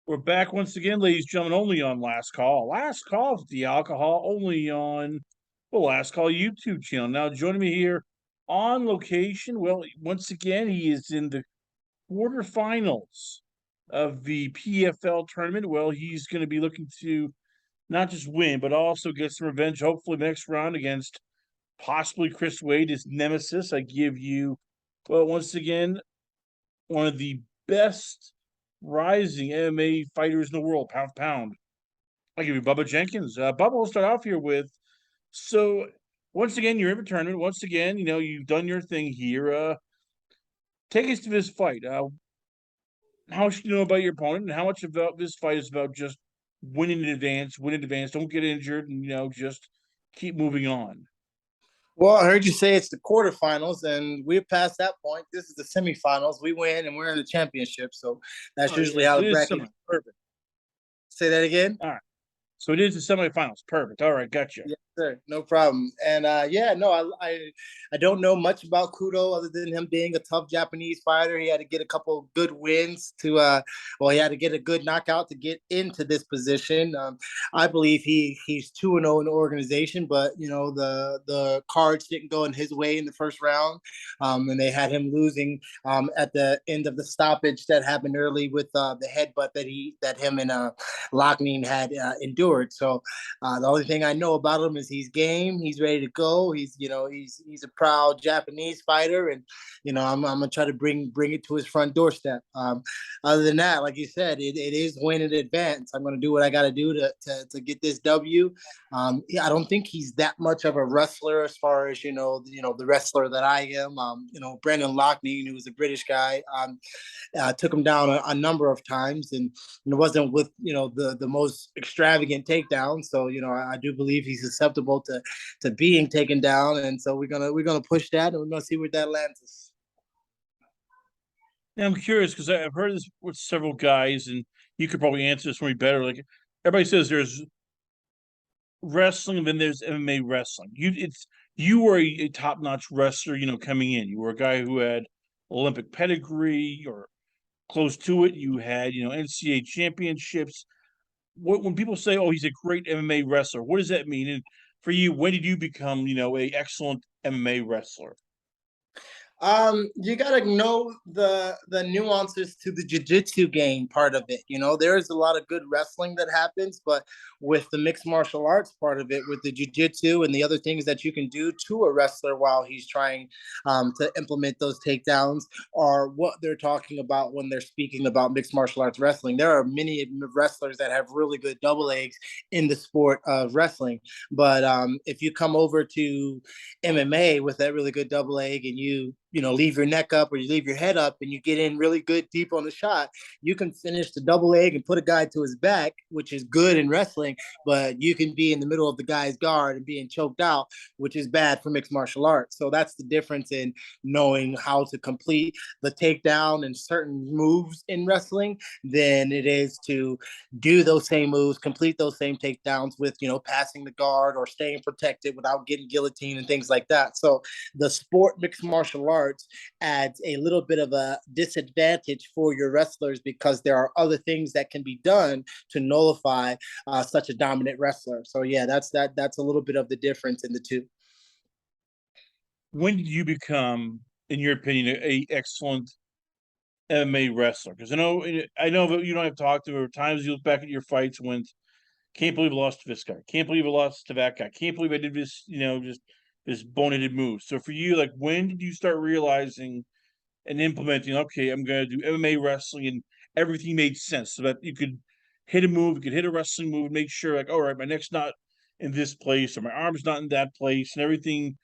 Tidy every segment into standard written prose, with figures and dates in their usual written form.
We're back once again, ladies and gentlemen, only on Last Call. Last Call with the alcohol, only on the Last Call YouTube channel. Now, joining me here on location, well, once again, he is in the quarterfinals of the PFL tournament. Well, he's going to be looking to not just win, but also get some revenge, hopefully, next round against possibly Chris Wade, his nemesis. I give you, well, once again, one of the best rising MMA fighters in the world, pound for pound. I give you Bubba Jenkins. Bubba, we'll start off here with. So, once again, you're in a tournament. Once again, you've done your thing here. Take us to this fight. How much do you know about your opponent, and how much about this fight is about just winning in advance, win in advance, don't get injured, and just keep moving on. Well, I heard you say it's the quarterfinals, and we're past that point. This is the semifinals. We win, and we're in the championship. So that's usually how It the is bracket semi. is. Perfect. Say that again. All right. So it is the semifinals. Perfect. All right, gotcha. Yes, sir. No problem. And yeah, no, I don't know much about Kudo other than him being a tough Japanese fighter. He had to get a couple good wins to he had to get a good knockout to get into this position. I believe he's 2-0 in the organization, but the cards didn't go in his way in the first round. And they had him losing at the end of the stoppage that happened early with the headbutt that him and Loughnane had endured. So the only thing I know about him is he's game. He's ready to go. He's a proud Japanese fighter, and I'm gonna try to bring it to his front doorstep. Other than that, like you said, it is win in advance. I'm gonna do what I got to do to get this W. I don't think he's that much of a wrestler as far as the wrestler that I am. Brendan Loughnane, who was a British guy, took him down a number of times, and it wasn't with the most extravagant takedown. So I do believe he's susceptible to being taken down, and so we're gonna push that, and we're gonna see where that lands us. Now I'm curious because I've heard this with several guys, and you could probably answer this for me better. Like everybody says, there's wrestling, and then there's MMA wrestling. You were a top-notch wrestler, coming in. You were a guy who had Olympic pedigree or close to it. You had, NCAA championships. When people say, "Oh, he's a great MMA wrestler," what does that mean? And for you, when did you become, a excellent MMA wrestler? You gotta know the nuances to the jiu-jitsu game part of it. There is a lot of good wrestling that happens, but with the mixed martial arts part of it, with the jiu-jitsu and the other things that you can do to a wrestler while he's trying to implement those takedowns, are what they're talking about when they're speaking about mixed martial arts wrestling. There are many wrestlers that have really good double legs in the sport of wrestling, but if you come over to MMA with that really good double leg, and you leave your neck up or you leave your head up and you get in really good deep on the shot, you can finish the double leg and put a guy to his back, which is good in wrestling, but you can be in the middle of the guy's guard and being choked out, which is bad for mixed martial arts. So that's the difference in knowing how to complete the takedown and certain moves in wrestling than it is to do those same moves, complete those same takedowns with, passing the guard or staying protected without getting guillotined and things like that. So the sport mixed martial arts adds a little bit of a disadvantage for your wrestlers because there are other things that can be done to nullify such a dominant wrestler. So yeah, that's a little bit of the difference in the two. When did you become, in your opinion, a excellent MMA wrestler? Because I know that you don't have talked to. There were times you look back at your fights and went, "Can't believe I lost to this guy. Can't believe I lost to that guy. Can't believe I did this. Just this boneheaded move." So for you, like, when did you start realizing and implementing? Okay, I'm going to do MMA wrestling, and everything made sense, so that you could hit a move, you could hit a wrestling move, and make sure, like, all right, my neck's not in this place, or my arm's not in that place, and everything.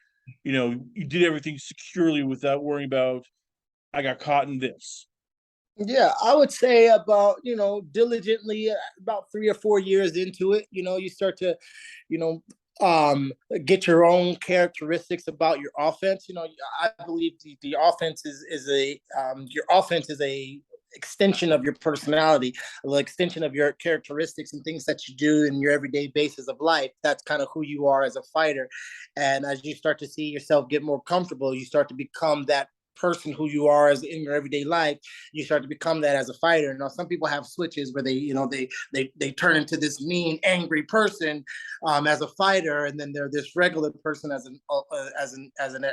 You did everything securely without worrying about I got caught in this. Yeah, I would say about, diligently about 3 or 4 years into it, you start to, you know, get your own characteristics about your offense. I believe the offense is a your offense is a extension of your personality, an extension of your characteristics and things that you do in your everyday basis of life. That's kind of who you are as a fighter. And as you start to see yourself get more comfortable, you start to become that person who you are as in your everyday life, you start to become that as a fighter. Now, some people have switches where they turn into this mean, angry person as a fighter, and then they're this regular person as an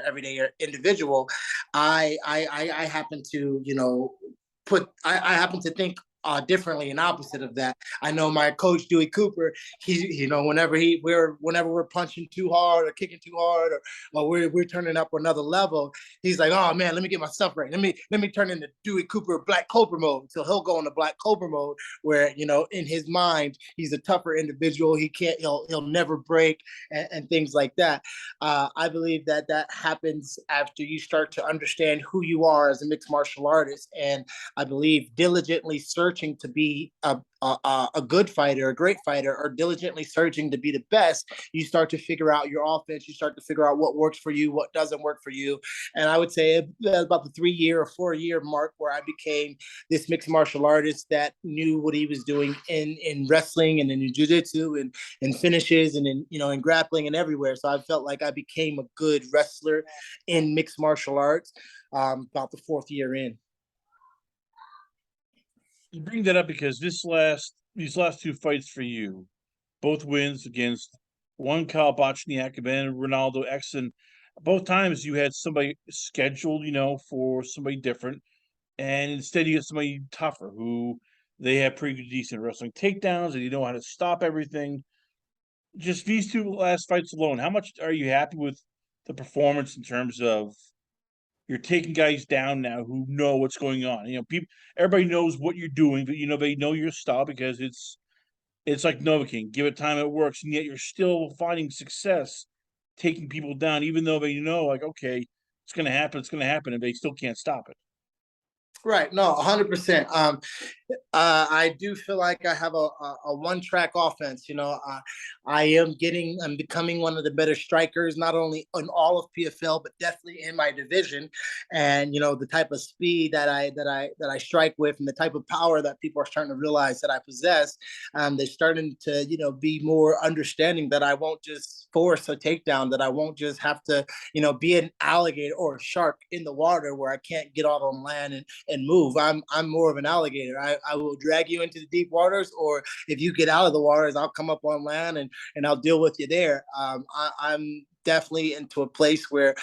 everyday individual. I happen to I happen to think differently and opposite of that. I know my coach Dewey Cooper. Whenever we're punching too hard or kicking too hard, or we're turning up another level, he's like, "Oh man, let me get myself right. Let me turn into Dewey Cooper Black Cobra mode." So he'll go into Black Cobra mode, where in his mind he's a tougher individual. He'll never break, and things like that. I believe that happens after you start to understand who you are as a mixed martial artist, and I believe diligently searching to be a good fighter, a great fighter, or diligently searching to be the best, you start to figure out your offense. You start to figure out what works for you, what doesn't work for you. And I would say about the 3-year or 4-year mark where I became this mixed martial artist that knew what he was doing in wrestling and in jiu-jitsu and in finishes and in grappling and everywhere. So I felt like I became a good wrestler in mixed martial arts about the 4th year in. You bring that up because these last 2 fights for you, both wins against one Kyle Bochniak and then Ronaldo Exon. Both times you had somebody scheduled, for somebody different, and instead you get somebody tougher who they have pretty decent wrestling takedowns and you know how to stop everything. Just these 2 last fights alone, how much are you happy with the performance in terms of you're taking guys down now who know what's going on? Everybody knows what you're doing, but they know your style because it's like Novocaine. Give it time, it works, and yet you're still finding success taking people down, even though they know, like, okay, it's going to happen, and they still can't stop it. Right. No, 100%. I do feel like I have a one-track offense. I'm becoming one of the better strikers, not only in all of PFL, but definitely in my division. And the type of speed that I strike with, and the type of power that people are starting to realize that I possess. They're starting to be more understanding that I won't just force a takedown, that I won't just have to be an alligator or a shark in the water where I can't get out on land and move. I'm more of an alligator. I will drag you into the deep waters, or if you get out of the waters, I'll come up on land and I'll deal with you there. I'm definitely into a place where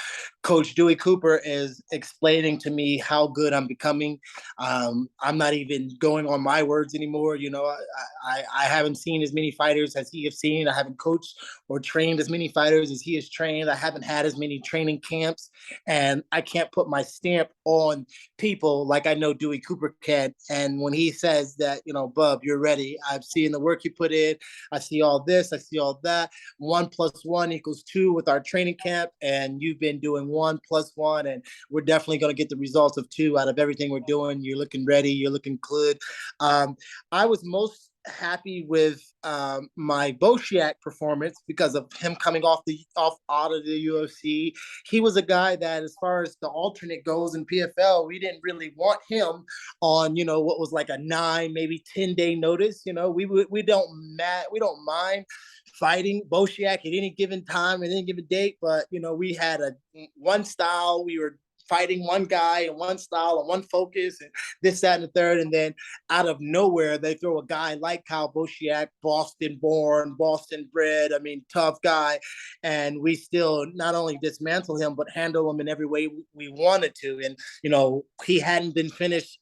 Coach Dewey Cooper is explaining to me how good I'm becoming. I'm not even going on my words anymore. I haven't seen as many fighters as he has seen. I haven't coached or trained as many fighters as he has trained. I haven't had as many training camps, and I can't put my stamp on people like I know Dewey Cooper can. And when he says that, Bub, you're ready, I've seen the work you put in. I see all this. I see all that. 1 + 1 = 2 with our training camp, and you've been doing 1 + 1, and we're definitely going to get the results of 2 out of everything we're doing. You're looking ready. You're looking good. I was most happy with my Boshiak performance because of him coming out of the UFC. He was a guy that, as far as the alternate goes in PFL, we didn't really want him on what was like a 9, maybe 10-day notice. We don't mind fighting Boshiak at any given time, at any given date, but we had one style. We were fighting one guy and one style and one focus and this, that, and the third. And then out of nowhere, they throw a guy like Kyle Boshiak, Boston born, Boston bred, tough guy. And we still not only dismantle him, but handle him in every way we wanted to. And, he hadn't been finished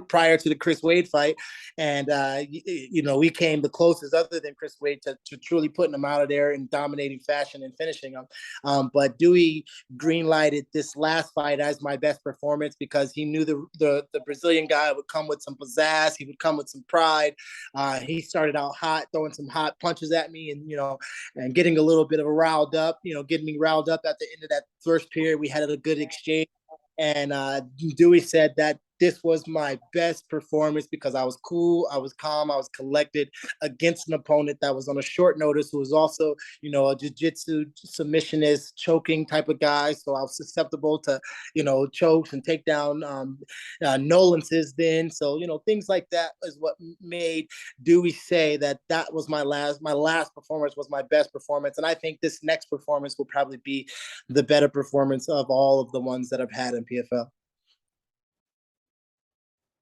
prior to the Chris Wade fight. And, we came the closest other than Chris Wade to truly putting him out of there in dominating fashion and finishing him. But Dewey green-lighted this last fight as my best performance because he knew the Brazilian guy would come with some pizzazz. He would come with some pride. He started out hot, throwing some hot punches at me, and getting a little bit of a riled up. Getting me riled up at the end of that first period. We had a good exchange. And Dewey said that this was my best performance because I was cool, I was calm, I was collected against an opponent that was on a short notice, who was also, a jiu-jitsu submissionist, choking type of guy. So I was susceptible to, chokes and takedown nolances then. So, things like that is what made Dewey say that was my last performance was my best performance. And I think this next performance will probably be the better performance of all of the ones that I've had in PFL.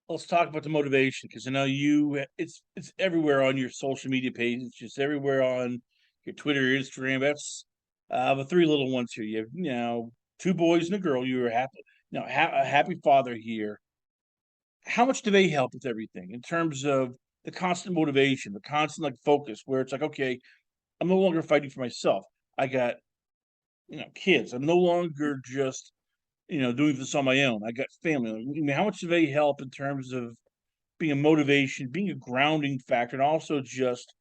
Let's talk about the motivation, because I know it's everywhere on your social media page. It's just everywhere on your Twitter, Instagram. That's the three little ones here. You have, two boys and a girl. You're a happy father here. How much do they help with everything in terms of the constant motivation, the constant focus, where it's like, okay, I'm no longer fighting for myself. I got, kids. I'm no longer just, doing this on my own. I got family. I mean, how much do they help in terms of being a motivation, being a grounding factor, and also just,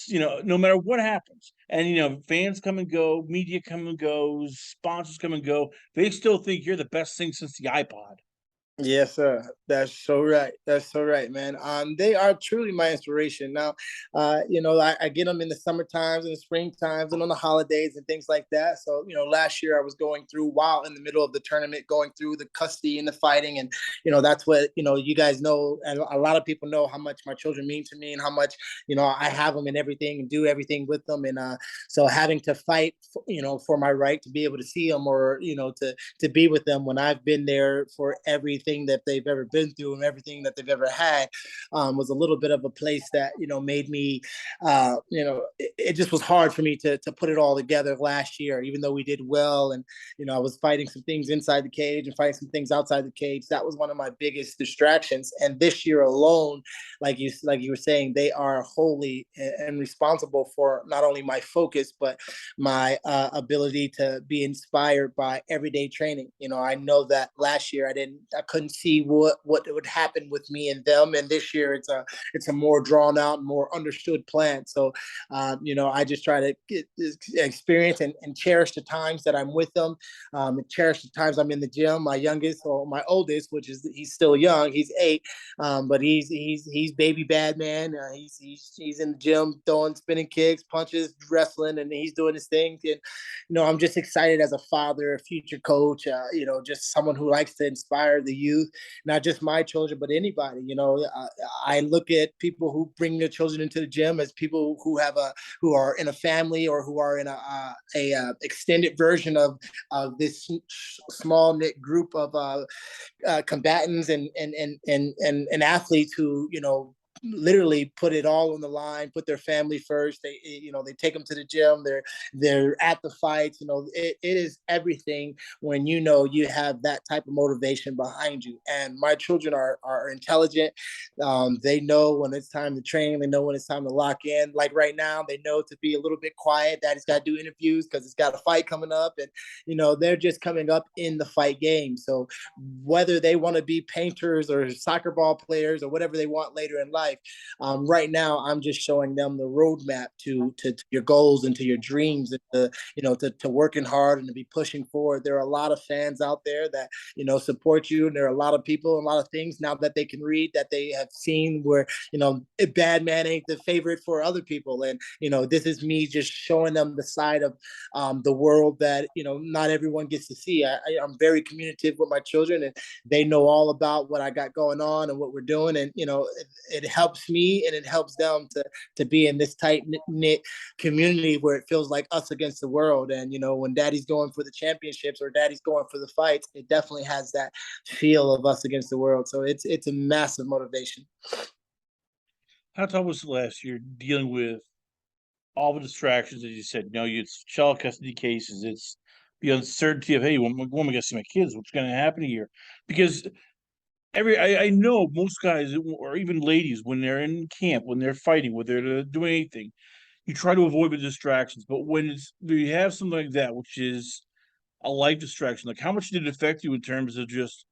no matter what happens, and fans come and go, media come and goes, sponsors come and go, they still think you're the best thing since the iPod. Yes, sir. That's so right. That's so right, man. They are truly my inspiration. Now, I get them in the summer times and the spring times and on the holidays and things like that. So, last year I was going through, while in the middle of the tournament, going through the custody and the fighting, and that's what you guys know, and a lot of people know how much my children mean to me and how much I have them and everything and do everything with them, and so having to fight, for my right to be able to see them, or to be with them when I've been there for everything that they've ever been through and everything that they've ever had, was a little bit of a place that made me, it just was hard for me to put it all together last year, even though we did well, and I was fighting some things inside the cage and fighting some things outside the cage. That was one of my biggest distractions. And this year alone, like you were saying, they are wholly and responsible for not only my focus but my ability to be inspired by everyday training. I know that last year I couldn't see what would happen with me and them, and this year it's a more drawn out and more understood plan. So I just try to experience and cherish the times that I'm with them, cherish the times I'm in the gym. My youngest, or my oldest, which is, he's still young, he's 8, but he's baby bad man. He's in the gym throwing spinning kicks, punches, wrestling, and he's doing his thing. And I'm just excited as a father, a future coach, just someone who likes to inspire the youth, not just my children, but anybody. I look at people who bring their children into the gym as people who are in a family, or who are in a extended version of this small knit group of combatants and athletes who literally put it all on the line, put their family first. They take them to the gym. They're at the fights. It is everything when you have that type of motivation behind you. And my children are intelligent. They know when it's time to train. They know when it's time to lock in. Like right now, they know to be a little bit quiet. Daddy's got to do interviews because it's got a fight coming up, and they're just coming up in the fight game. So whether they want to be painters or soccer ball players or whatever they want later in life, right now I'm just showing them the roadmap to your goals and to your dreams, and to working hard and to be pushing forward. There are a lot of fans out there that support you, and there are a lot of people and a lot of things now that they can read, that they have seen, where a bad man ain't the favorite for other people. And this is me just showing them the side of the world that not everyone gets to see. I'm very communicative with my children, and they know all about what I got going on and what we're doing, and it helps me and it helps them to be in this tight knit community where it feels like us against the world. And when daddy's going for the championships or daddy's going for the fights, it definitely has that feel of us against the world. So it's a massive motivation. How tough was it last year dealing with all the distractions, as you said? It's child custody cases. It's the uncertainty of, hey, when am I going to see my kids? What's going to happen here? Because I know most guys, or even ladies, when they're in camp, when they're fighting, when they're doing anything, you try to avoid the distractions. But when you have something like that, which is a life distraction, like how much did it affect you in terms of just,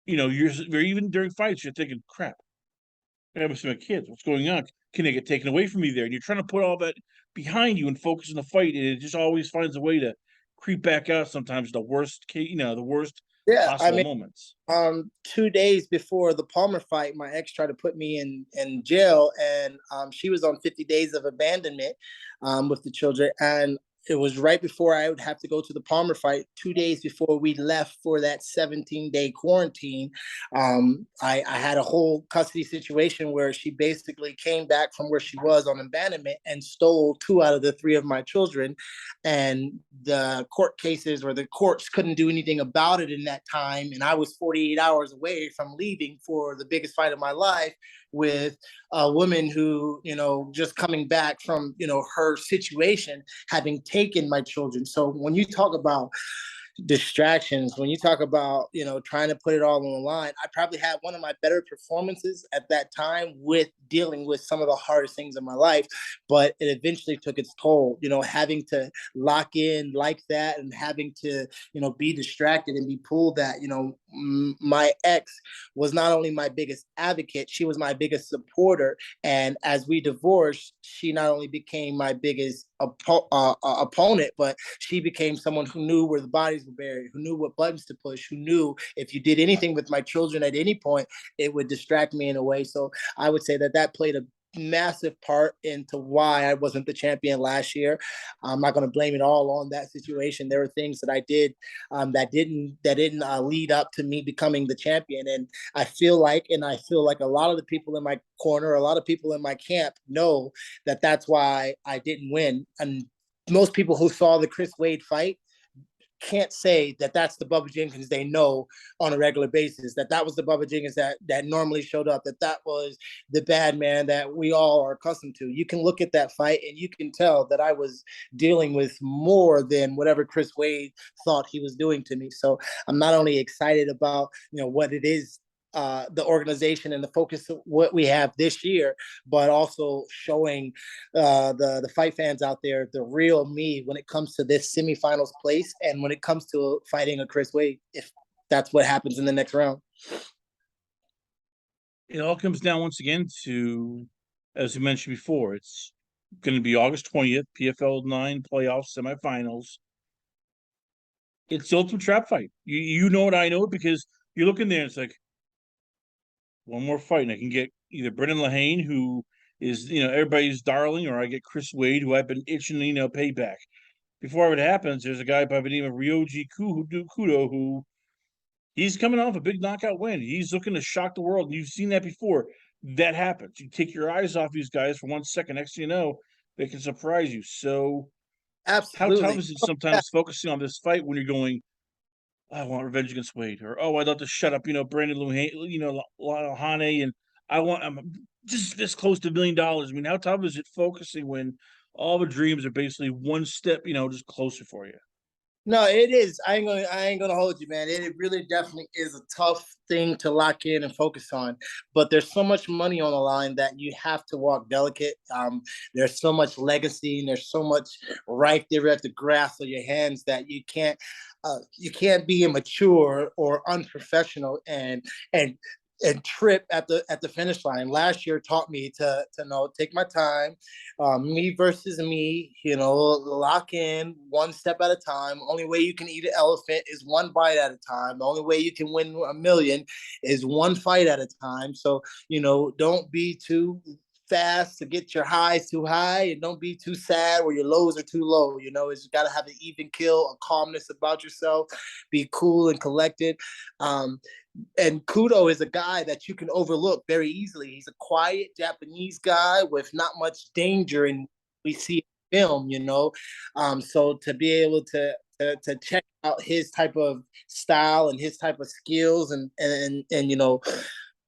you're even during fights, you're thinking, crap, I have to see my kids. What's going on? Can they get taken away from me there? And you're trying to put all that behind you and focus on the fight, and it just always finds a way to creep back out. Sometimes the worst case, the worst Yeah, I possible mean, moments. 2 days before the Palmer fight, my ex tried to put me in jail, and she was on 50 days of abandonment with the children, and it was right before I would have to go to the Palmer fight. 2 days before we left for that 17-day quarantine, I had a whole custody situation where she basically came back from where she was on abandonment and stole two out of the three of my children, and the court cases or the courts couldn't do anything about it in that time. And I was 48 hours away from leaving for the biggest fight of my life with a woman who, just coming back from, her situation, having taken my children. So when you talk about distractions, when you talk about trying to put it all on the line, I probably had one of my better performances at that time with dealing with some of the hardest things in my life, but it eventually took its toll. Having to lock in like that and having to be distracted and be pulled. That my ex was not only my biggest advocate, she was my biggest supporter, and as we divorced, she not only became my biggest opponent, but she became someone who knew where the bodies were buried, who knew what buttons to push, who knew if you did anything with my children at any point, it would distract me in a way. So I would say that played a massive part into why I wasn't the champion last year. I'm not going to blame it all on that situation. There were things that I did that didn't lead up to me becoming the champion, and I feel like a lot of the people in my corner, a lot of people in my camp know that that's why I didn't win. And most people who saw the Chris Wade fight can't say that that's the Bubba Jenkins they know on a regular basis, that was the Bubba Jenkins that normally showed up, that was the bad man that we all are accustomed to. You can look at that fight and you can tell that I was dealing with more than whatever Chris Wade thought he was doing to me. So I'm not only excited about what it is, the organization and the focus of what we have this year, but also showing the fight fans out there the real me when it comes to this semifinals place and when it comes to fighting a Chris Wade, if that's what happens in the next round. It all comes down once again to, as we mentioned before, it's going to be August 20th, PFL 9 playoff semifinals. It's the ultimate trap fight. You know it, I know it, because you look in there and it's like, one more fight, and I can get either Brendan Lehane, who is everybody's darling, or I get Chris Wade, who I've been itching to pay back. Before it happens, there's a guy by the name of Ryoji Kudo, who he's coming off a big knockout win. He's looking to shock the world, and you've seen that before. That happens. You take your eyes off these guys for 1 second, next thing you know, they can surprise you. So, how tough Absolutely. is it sometimes focusing on this fight when you're going, I want revenge against Wade, or I'd love to shut up, Brandon Lehane, Hane, and I'm just this close to $1 million. I mean, how tough is it focusing when all the dreams are basically one step, just closer for you? No, it is. I ain't gonna hold you, man. It really definitely is a tough thing to lock in and focus on. But there's so much money on the line that you have to walk delicate. There's so much legacy and there's so much right there at the grass of your hands that you can't be immature or unprofessional and trip at the finish line. Last year taught me to know, take my time, me versus me. Lock in one step at a time. Only way you can eat an elephant is one bite at a time. The only way you can win a million is one fight at a time. So don't be too fast to get your highs too high, and don't be too sad where your lows are too low. It's got to have an even kill, a calmness about yourself, be cool and collected. And Kudo is a guy that you can overlook very easily. He's a quiet Japanese guy with not much danger, and we see film. So to be able to check out his type of style and his type of skills, and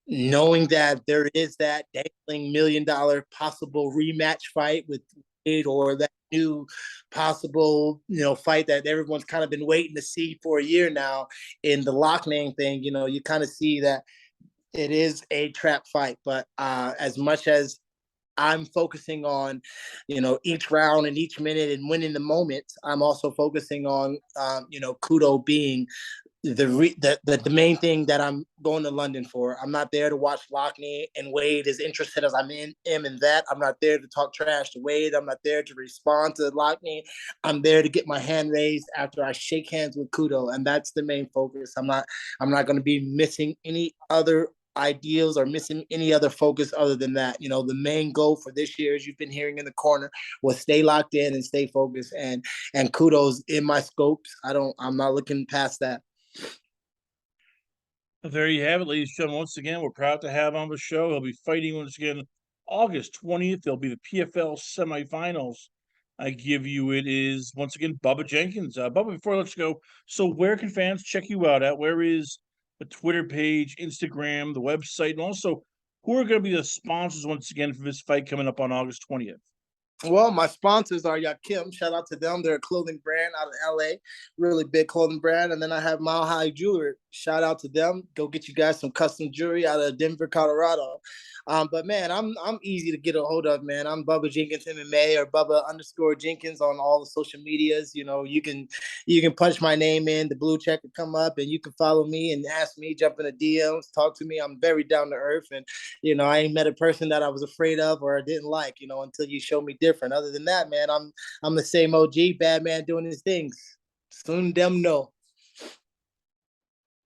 knowing that there is that dangling $1 million possible rematch fight with it, or that new possible fight that everyone's kind of been waiting to see for a year now in the Lockman thing. You kind of see that it is a trap fight. But as much as I'm focusing on, each round and each minute and winning the moment, I'm also focusing on, Kudo being the main thing that I'm going to London for. I'm not there to watch Lockney and Wade as interested as I'm in him in that. I'm not there to talk trash to Wade. I'm not there to respond to Lockney. I'm there to get my hand raised after I shake hands with Kudo, and that's the main focus. I'm not going to be missing any other ideals or missing any other focus other than that. The main goal for this year, as you've been hearing in the corner, was stay locked in and stay focused. And Kudo's in my scopes. I'm not looking past that. There you have it, ladies and gentlemen. Once again, we're proud to have on the show. He'll be fighting once again August 20th. There'll be the PFL semifinals. I give you it is once again Bubba Jenkins. Bubba, before I let you go, so where can fans check you out at? Where is the Twitter page, Instagram, the website, and also who are going to be the sponsors once again for this fight coming up on August 20th? Well, my sponsors are Yakim. Shout out to them. They're a clothing brand out of LA, really big clothing brand. And then I have Mile High Jewelry. Shout out to them. Go get you guys some custom jewelry out of Denver, Colorado. But man, I'm easy to get a hold of, man. I'm Bubba Jenkins MMA or Bubba_Jenkins on all the social medias. You can punch my name in, the blue check will come up, and you can follow me and ask me, jump in the DMs, talk to me. I'm very down to earth, and I ain't met a person that I was afraid of or didn't like, until you show me different. Other than that, man, I'm the same OG, bad man doing his things. Soon them know.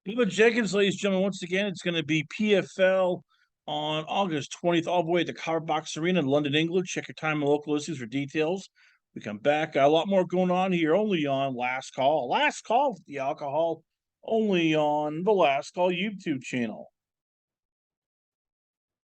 Bubba Jenkins, ladies and gentlemen, once again, it's going to be PFL on August 20th, all the way at the Carbox Arena in London, England. Check your time and local listings for details. We come back. Got a lot more going on here, only on Last Call. Last Call with the alcohol, only on the Last Call YouTube channel.